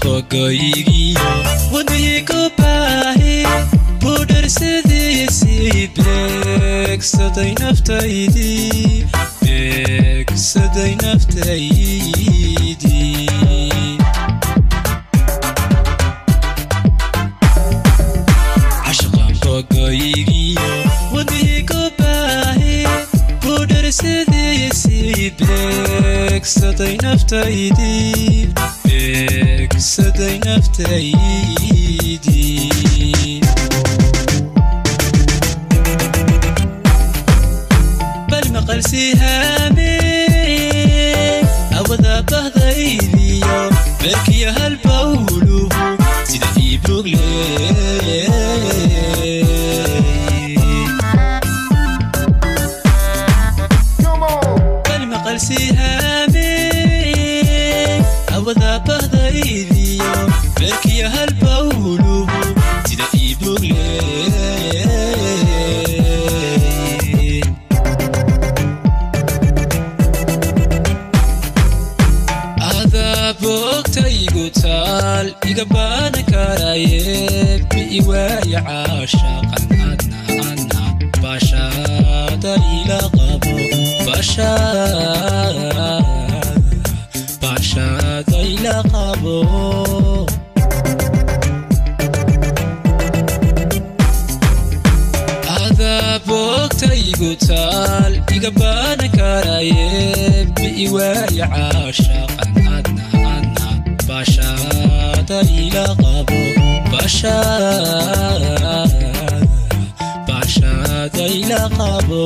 bogoyigi wadnigu baahi budar sidiisii beegsaday naftaydii cashaqan bogoyigi wadnigu baahi budar sidiisii beegsaday naftaydii bal maqal sihaame awada bahdaydiyo beerkiya halbawluhu sida iibrugle bal maqal sihaame awada bahdaydiyo beerkiya halbawluhu sida iibrugle bogtaygu taal iga baana karaye biiwaaya caashaqan adna bashaada ila qabo bashaada ila qabo ada bogtaygu taal iga baana karaye biiwaaya caashaqan bashaada ila qabo bashaada ila qabo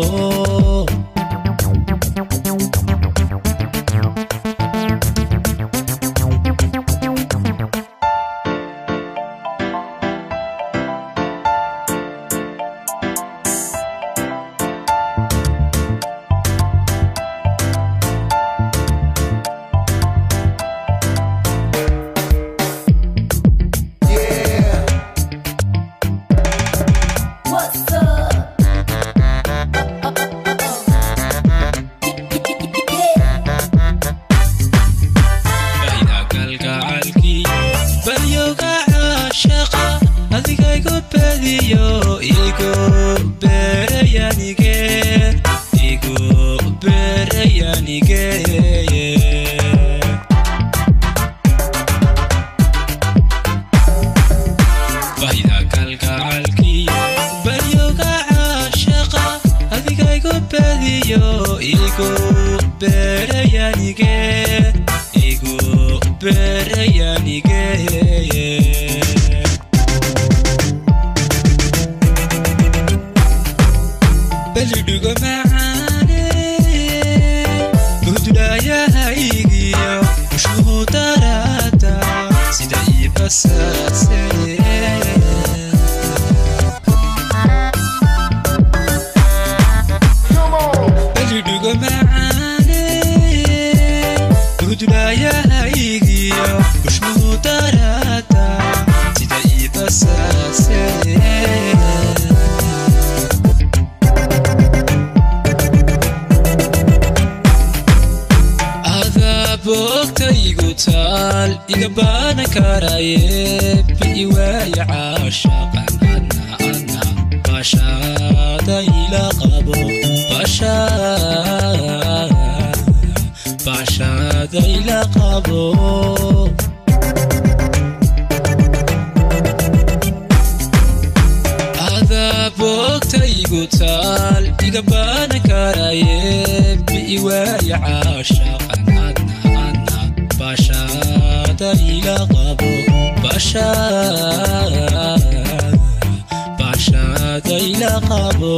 balidugo macaane bududayahaygiyo ushnuhu darata sida iibasase balidugo macaane bududayahaygiyo ushnuhu darata sida iibasase bogtaygu taal iga baana karaye biiwaaya caashaqan adna bashaada ila qabo bashaada ila qabo ada bogtaygu taal iga baana karaye biiwaaya caashaqan bashaada ila qabo bashaada ila qabo